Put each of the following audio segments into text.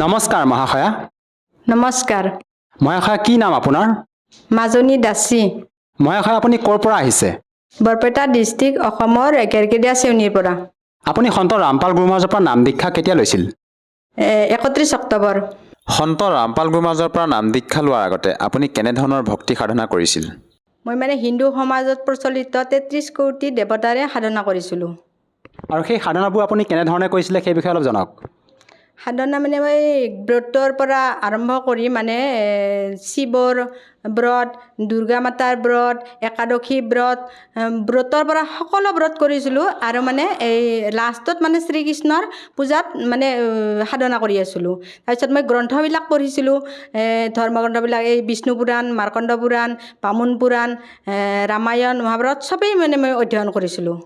নমস্কাৰ মহাশয়া। নমস্কাৰ। মহাশয়া কি নাম আপোনাৰ? মাজনী দাসী। মহাশয়া আপুনি ক'ৰ পৰা আহিছে? বৰপেটা ডিষ্ট্ৰিক্ট অসমৰ কেৰকেৰীয়া চেউনিৰ পৰা। আপুনি সন্ত ৰামপাল গুৰু মহাৰাজৰ পৰা নাম দীক্ষা কেতিয়া লৈছিল? 31 অক্টোবৰ। সন্ত ৰামপাল গুৰু মহাৰাজৰ পৰা নাম দীক্ষা লোৱাৰ আগতে আপুনি কেনেধৰণৰ ভক্তি সাধনা কৰিছিল? মই হিন্দু সমাজত প্ৰচলিত 33 কোটি দেৱতাৰে সাধনা কৰিছিলোঁ। আৰু সেই সাধনাবোৰ আপুনি কেনেধৰণে কৰিছিলে সেই বিষয়ে অলপ জনাওক। সাধনা মই ব্ৰতৰ পৰা আৰম্ভ কৰি শিৱৰ ব্ৰত, দুৰ্গা মাতাৰ ব্ৰত, একাদশী ব্ৰত, ব্ৰতৰ পৰা সকলো ব্ৰত কৰিছিলোঁ। আৰু এই লাষ্টত শ্ৰীকৃষ্ণৰ পূজাত সাধনা কৰি আছিলোঁ। তাৰপিছত মই গ্ৰন্থবিলাক পঢ়িছিলোঁ, ধৰ্মগ্ৰন্থবিলাক এই বিষ্ণু পুৰাণ, মাৰ্কণ্ড পুৰাণ, বামুণ পুৰাণ, ৰামায়ণ, মহাভাৰত চবেই মই অধ্যয়ন কৰিছিলোঁ।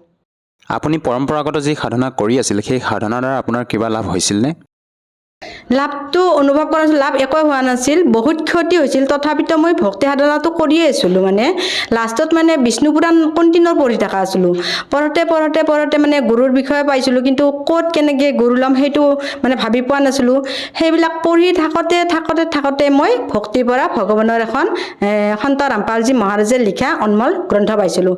আপুনি পৰম্পৰাগত যি সাধনা কৰি আছিল সেই সাধনাৰ দ্বাৰা আপোনাৰ কিবা লাভ হৈছিলনে? লাভটো অনুভৱ কৰা লাভ একোৱে হোৱা নাছিল, বহুত ক্ষতি হৈছিল। তথাপিতো মই ভক্তি সাধনাটো কৰিয়ে আছিলোঁ। লাষ্টত বিষ্ণু পুৰাণ কণ্টিনিউ পঢ়ি থকা আছিলোঁ। পঢ়োঁতে গুৰুৰ বিষয়ে পাইছিলোঁ, কিন্তু ক'ত কেনেকৈ গুৰু ল'ম সেইটো ভাবি পোৱা নাছিলোঁ। সেইবিলাক পঢ়ি থাকোঁতে মই ভক্তিৰ পৰা ভগৱানৰ এখন সন্ত ৰামপালজী মহাৰাজে লিখা অনমল গ্ৰন্থ পাইছিলোঁ।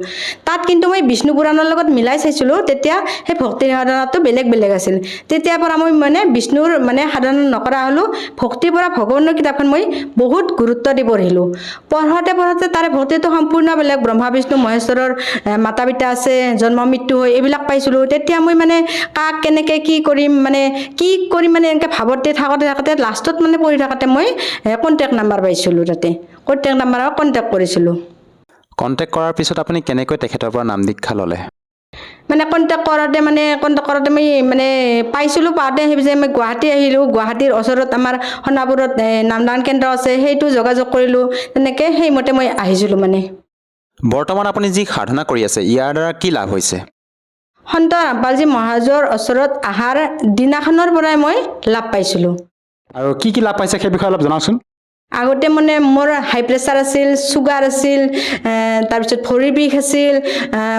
তাত কিন্তু মই বিষ্ণু পুৰাণৰ লগত মিলাই চাইছিলোঁ। তেতিয়া সেই ভক্তি সাধনাটো বেলেগ আছিল। তেতিয়াৰ পৰা মই বিষ্ণুৰ সাধনা নকৰা হ'লোঁ। ভক্তিৰ পৰা ভগৱানৰ কিতাপখন মই বহুত গুৰুত্ব দি পঢ়িলোঁ। পঢ়োঁতে তাৰে ভক্তিটো সম্পূৰ্ণ বেলেগ। ব্ৰহ্মা বিষ্ণু মহেশ্বৰৰ মাতা পিতা আছে, জন্ম মৃত্যু হয়, এইবিলাক পাইছিলোঁ। তেতিয়া মই কাক কেনেকৈ কি কৰিম এনেকৈ ভাবতে থাকোঁতে লাষ্টত পঢ়ি থাকোঁতে মই কণ্টেক্ট নাম্বাৰ পাইছিলোঁ। তাতে কণ্টেক্ট নাম্বাৰত কণ্টেক্ট কৰিছিলোঁ। কণ্টেক্ট কৰাৰ পিছত আপুনি কেনেকৈ তেখেতৰ পৰা নাম দীক্ষা ল'লে? কণ্টেক্ট কৰোঁতে মই পাইছিলোঁ। পাওঁতে যে মই গুৱাহাটী আহিলোঁ। গুৱাহাটীৰ ওচৰত আমাৰ সোণাপুৰত নামদান কেন্দ্ৰ আছে, সেইটো যোগাযোগ কৰিলোঁ। তেনেকৈ সেইমতে মই আহিছিলোঁ। বৰ্তমান আপুনি যি সাধনা কৰি আছে ইয়াৰ দ্বাৰা কি লাভ হৈছে? সন্ত ৰামপালজী মহাৰাজৰ ওচৰত অহাৰ দিনাখনৰ পৰাই মই লাভ পাইছিলোঁ। আৰু কি লাভ পাইছে সেই বিষয়ে অলপ জনাওকচোন। আগতে মোৰ হাই প্ৰেছাৰ আছিল, চুগাৰ আছিল, তাৰপিছত ভৰিৰ বিষ আছিল,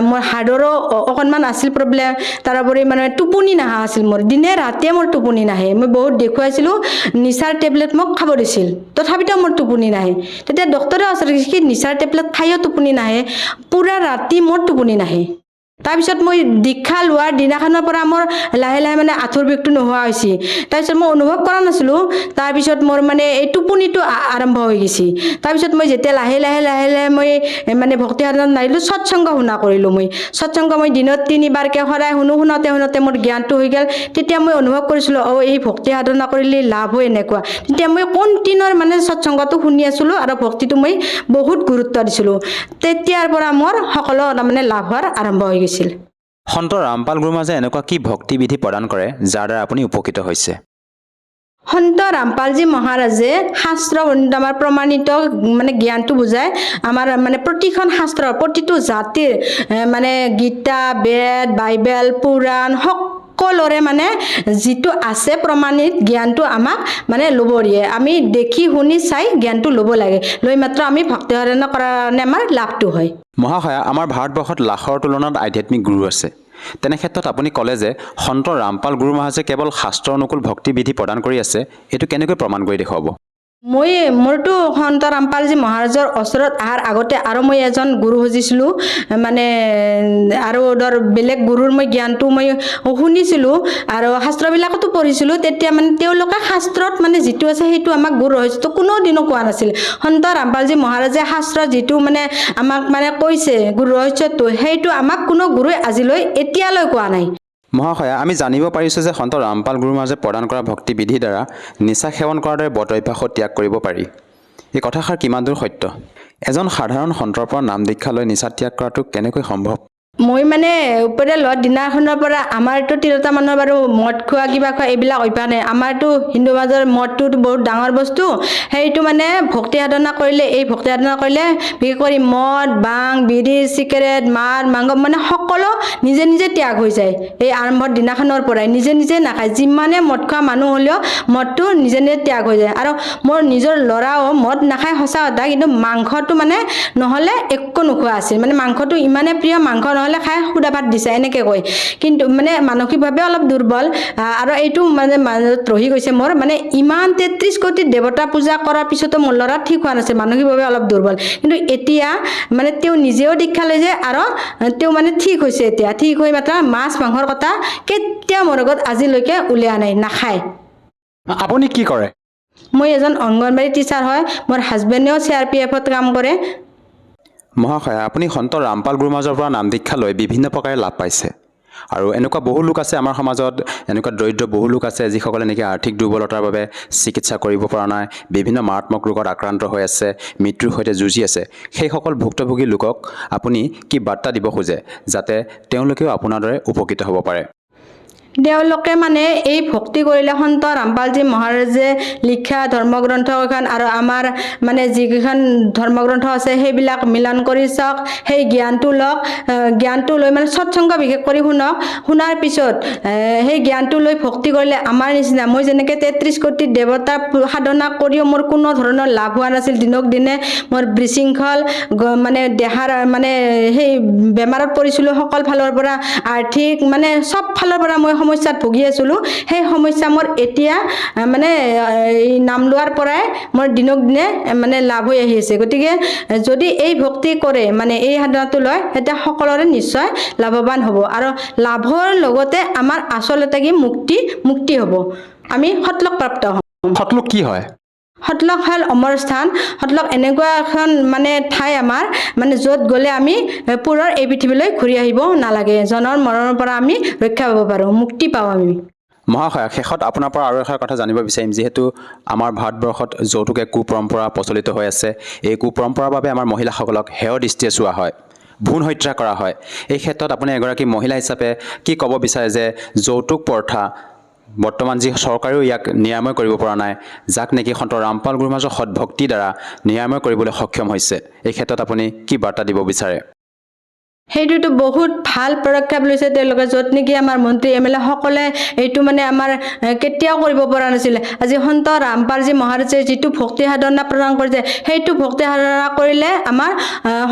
মোৰ হাৰ্টৰো অকণমান আছিল প্ৰব্লেম। তাৰোপৰি টোপনি নহা আছিল। মোৰ দিনে ৰাতিয়ে মোৰ টোপনি নাহে। মই বহুত দেখুৱাইছিলোঁ, নিচাৰ টেবলেট মোক খাব দিছিল, তথাপিতো মোৰ টোপনি নাহে। তেতিয়া ডক্টৰে আচলতে কি নিচাৰ টেবলেট খায়ো টোপনি নাহে, পূৰা ৰাতি মোৰ টোপনি নাহে। তাৰপিছত মই দীক্ষা লোৱাৰ দিনাখনৰ পৰা মোৰ লাহে আঁঠুৰ বিষটো নোহোৱা হৈছে। তাৰপিছত মই অনুভৱ কৰা নাছিলোঁ। তাৰপিছত মোৰ এই টোপনিটো আৰম্ভ হৈ গৈছে। তাৰপিছত মই যেতিয়া লাহে মই ভক্তি সাধনাত নাহিলোঁ, সৎসংগ শুনা কৰিলোঁ। সৎসংগ মই দিনত 3 বাৰকৈ সদায় শুনোতে মোৰ জ্ঞানটো হৈ গ'ল। তেতিয়া মই অনুভৱ কৰিছিলোঁ, এই ভক্তি সাধনা কৰিলে লাভ হয় এনেকুৱা। তেতিয়া মই কণ্টিনিউ সৎসংগটো শুনি আছিলোঁ আৰু ভক্তিটো মই বহুত গুৰুত্ব দিছিলোঁ। তেতিয়াৰ পৰা মোৰ সকলো লাভ হোৱাৰ আৰম্ভ হৈ গৈছিল। সন্ত ৰামপাল গুৰু মহাৰাজে এনেকুৱা কি ভক্তি বিধি প্ৰদান কৰে যাৰ দ্বাৰা আপুনি উপকৃত হৈছে? সন্ত ৰামপালজী মহাৰাজে শাস্ত্ৰ আমাৰ প্ৰমাণিত জ্ঞানটো বুজায়। আমাৰ প্ৰতিখন শাস্ত্ৰ, প্ৰতিটো জাতিৰ গীতা, বেদ, বাইবেল, পুৰাণ সকলোৰে যিটো আছে প্ৰমাণিত জ্ঞানটো আমাক ল'ব দিয়ে। আমি দেখি শুনি চাই জ্ঞানটো ল'ব লাগে। লৈ মাত্ৰ আমি ভক্তি সাধনা কৰাৰ কাৰণে আমাৰ লাভটো হয়। মহাশয়া, আমাৰ ভাৰতবৰ্ষত লাখৰ তুলনাত আধ্যাত্মিক গুৰু আছে। তেনে ক্ষেত্ৰত আপুনি ক'লে যে সন্ত ৰামপাল গুৰু মহাৰাজে কেৱল শাস্ত্ৰ অনুকূল ভক্তি বিধি প্ৰদান কৰি আছে, এইটো কেনেকৈ প্ৰমাণ কৰি দেখুৱাব? মোৰতো সন্ত ৰামপালজী মহাৰাজৰ ওচৰত অহাৰ আগতে আৰু মই এজন গুৰু খুজিছিলোঁ। আৰু বেলেগ গুৰুৰ মই জ্ঞানটো মই শুনিছিলোঁ আৰু শাস্ত্ৰবিলাকতো পঢ়িছিলোঁ। তেতিয়া তেওঁলোকে শাস্ত্ৰত যিটো আছে সেইটো আমাক গুৰু ৰহস্যটো কোনোদিনো কোৱা নাছিল। সন্ত ৰামপালজী মহাৰাজে শাস্ত্ৰত যিটো আমাক কৈছে গুৰু ৰহস্যটো, সেইটো আমাক কোনো গুৰুৱে আজিলৈ এতিয়ালৈ কোৱা নাই। মহাশয়া, আমি জানিব পাৰিছোঁ যে সন্ত ৰামপাল গুৰু মহাৰাজে প্ৰদান কৰা ভক্তি বিধিৰ দ্বাৰা নিচা সেৱন কৰাৰ দৰে বদ অভ্যাসো ত্যাগ কৰিব পাৰি। এই কথাষাৰ কিমান দূৰ সত্য? এজন সাধাৰণ সন্তৰ পৰা নাম দীক্ষা লৈ নিচা ত্যাগ কৰাটো কেনেকৈ সম্ভৱ? মই ওপৰে লোৱা দিনাখনৰ পৰা আমাৰতো তিৰোতা মানুহৰ বাৰু মদ খোৱা কিবা খোৱা এইবিলাক অভ্যাস নাই। আমাৰতো হিন্দু সমাজৰ মদটো বহুত ডাঙৰ বস্তু। সেইটো ভক্তি সাধনা কৰিলে, এই ভক্তি সাধনা কৰিলে বিশেষ কৰি মদ, বাং, বিড়ি, চিগাৰেট, মাছ, মাংস সকলো নিজে ত্যাগ হৈ যায়। এই আৰম্ভৰ দিনাখনৰ পৰাই নিজে নাখায়। যিমানে মদ খোৱা মানুহ হ'লেও মদটো নিজে ত্যাগ হৈ যায়। আৰু মোৰ নিজৰ ল'ৰাও মদ নাখায় সঁচা কথা, কিন্তু মাংসটো নহ'লে একো নোখোৱা আছিল। মাংসটো ইমানে প্ৰিয়, মাংস নহ'লে নহ'লে খাই সুদা ভাত দিছে এনেকৈ কয় কিন্তু মানে মানসিকভাৱে অলপ দুৰ্বল আৰু এইটো মানে মাজত ৰহি গৈছে মোৰ মানে ইমান 33 কোটি দেৱতা পূজা কৰাৰ পিছতো মোৰ ল'ৰা ঠিক হোৱা নাছিল মানসিকভাৱে অলপ দুৰ্বল কিন্তু এতিয়া মানে তেওঁ নিজেও দীক্ষা লৈছে আৰু তেওঁ মানে ঠিক হৈছে এতিয়া ঠিক হৈ মাত্ৰ মাছ মাংসৰ কথা কেতিয়াও মোৰ আগত আজিলৈকে উলিওৱা নাই নাখায় আপুনি কি কৰে মই এজন অংগনবাড়ী টিচাৰ হয় মোৰ হাজবেণ্ডেও CRPFত কাম কৰে মহাশয়া আপুনি সন্ত ৰামপাল গুৰুমাজৰ পৰা নাম দীক্ষা লৈ বিভিন্ন প্ৰকাৰে লাভ পাইছে আৰু এনেকুৱা বহু লোক আছে আমাৰ সমাজত এনেকুৱা দৰিদ্ৰ বহু লোক আছে যিসকলে নেকি আৰ্থিক দুৰ্বলতাৰ বাবে চিকিৎসা কৰিব পৰা নাই বিভিন্ন মাৰাত্মক ৰোগত আক্ৰান্ত হৈ আছে মৃত্যুৰ সৈতে যুঁজি আছে সেইসকল ভুক্তভোগী লোকক আপুনি কি বাৰ্তা দিব খোজে যাতে তেওঁলোকেও আপোনাৰ দৰে উপকৃত হ'ব পাৰে তেওঁলোকে মানে এই ভক্তি কৰিলে সন্ত ৰামপালজী মহাৰাজে লিখা ধৰ্মগ্ৰন্থকেইখন আৰু আমাৰ মানে যিকেইখন ধৰ্মগ্ৰন্থ আছে সেইবিলাক মিলন কৰি চাওক সেই জ্ঞানটো লওক জ্ঞানটো লৈ মানে সৎসংগ বিশেষ কৰি শুনক শুনাৰ পিছত সেই জ্ঞানটো লৈ ভক্তি কৰিলে আমাৰ নিচিনা মই যেনেকৈ 33 কোটি দেৱতা সাধনা কৰিও মোৰ কোনো ধৰণৰ লাভ হোৱা নাছিল দিনক দিনে মোৰ বিশৃংখল মানে দেহাৰ মানে সেই বেমাৰত পৰিছিলোঁ সকল ফালৰ পৰা আৰ্থিক মানে সব ফালৰ পৰা মই সমস্যাত ভুগি আছিলোঁ সেই সমস্যা মোৰ এতিয়া মানে এই নাম লোৱাৰ পৰাই মোৰ দিনক দিনে মানে লাভ হৈ আহি আছে গতিকে যদি এই ভক্তি কৰে মানে এই সাধনাটো লয় তেতিয়া সকলোৰে নিশ্চয় লাভৱান হ'ব আৰু লাভৰ লগতে আমাৰ আচলতে কি মুক্তি হ'ব আমি সতলোক প্ৰাপ্ত হ'ম সতলোক কি হয় সতলোক হ'ল অমৰ স্থান সতলোক এনেকুৱা এখন মানে ঠাই আমাৰ মানে য'ত গ'লে আমি পুনৰ এই পৃথিৱীলৈ ঘূৰি আহিব নালাগে জনৰ মৰণৰ পৰা আমি ৰক্ষা পাব পাৰোঁ মুক্তি পাওঁ আমি মহাশয়া শেষত আপোনাৰ পৰা আৰু এষাৰ কথা জানিব বিচাৰিম যিহেতু আমাৰ ভাৰতবৰ্ষত যৌতুক এক কুপৰম্পৰা প্ৰচলিত হৈ আছে এই কুপৰম্পৰাৰ বাবে আমাৰ মহিলাসকলক হেয় দৃষ্টিৰে চোৱা হয় ভ্ৰূণ হত্যা কৰা হয় এই ক্ষেত্ৰত আপুনি এগৰাকী মহিলা হিচাপে কি ক'ব বিচাৰে যে যৌতুক প্ৰথা বৰ্তমান যি চৰকাৰেও ইয়াক নিৰাময় কৰিব পৰা নাই যাক নেকি সন্ত ৰামপাল গুৰুমাজৰ সৎভক্তিৰ দ্বাৰা নিৰাময় কৰিবলৈ সক্ষম হৈছে এই ক্ষেত্ৰত আপুনি কি বাৰ্তা দিব বিচাৰে সেইটোতো বহুত ভাল পদক্ষেপ লৈছে তেওঁলোকে য'ত নেকি আমাৰ মন্ত্ৰী MLA সকলে এইটো মানে আমাৰ কেতিয়াও কৰিব পৰা নাছিল আজি সন্ত ৰামপালজী মহাৰাজে যিটো ভক্তি সাধনা প্ৰদান কৰিছে সেইটো ভক্তি সাধনা কৰিলে আমাৰ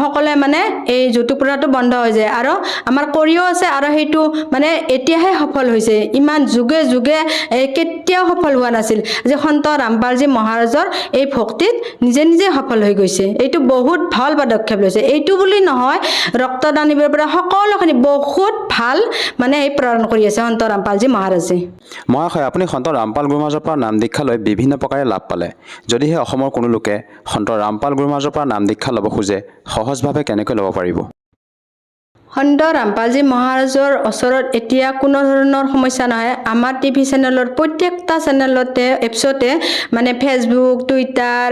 সকলে মানে এই যৌতুক প্ৰথাটো বন্ধ হৈ যায় আৰু আমাৰ কৰিও আছে আৰু সেইটো মানে এতিয়াহে সফল হৈছে ইমান যুগে যুগে কেতিয়াও সফল হোৱা নাছিল যে সন্ত ৰামপালজী মহাৰাজৰ এই ভক্তিত নিজে নিজে সফল হৈ গৈছে এইটো বহুত ভাল পদক্ষেপ লৈছে এইটো বুলি নহয় ৰক্তদান নিবৰ পৰা সকলোখিনি বহুত ভাল মানে এই প্ৰেৰণ কৰি আছে সন্ত ৰামপালজী মহাৰাজে মহাশয় আপুনি সন্ত ৰামপাল গুৰুমাজৰ পৰা নাম দীক্ষা লৈ বিভিন্ন প্ৰকাৰে লাভ পালে যদিহে অসমৰ কোনো লোকে সন্ত ৰামপাল গুৰুমাজৰ পৰা নাম দীক্ষা ল'ব খোজে সহজভাৱে কেনেকৈ ল'ব পাৰিব সন্ত ৰামপালজী মহাৰাজৰ ওচৰত এতিয়া কোনো ধৰণৰ সমস্যা নহয় আমাৰ TV চেনেলৰ প্ৰত্যেকটা চেনেলতে এপছতে মানে ফেচবুক টুইটাৰ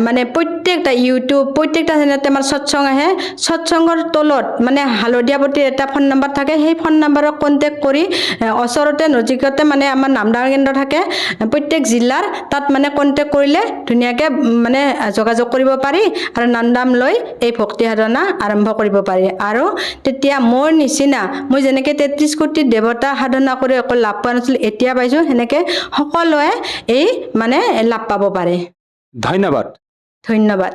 মানে প্ৰত্যেকটা ইউটিউব প্ৰত্যেকটা চেনেলতে আমাৰ সৎসং আহে সৎসংগৰ তলত মানে হালধীয়া পটিৰ এটা ফোন নম্বৰ থাকে সেই ফোন নম্বৰক কণ্টেক্ট কৰি ওচৰতে নজিকতে মানে আমাৰ নামদান কেন্দ্ৰ থাকে প্ৰত্যেক জিলাৰ তাত মানে কণ্টেক্ট কৰিলে ধুনীয়াকৈ মানে যোগাযোগ কৰিব পাৰি আৰু নামদাম লৈ এই ভক্তি সাধনা আৰম্ভ কৰিব পাৰি আৰু তেতিয়া মোৰ নিচিনা মই যেনেকৈ 33 কোটি দেৱতা সাধনা কৰি অকল লাভ পোৱা নাছিল এতিয়া পাইছোঁ সেনেকৈ সকলোৱে এই মানে লাভ পাব পাৰে ধন্যবাদ ধন্যবাদ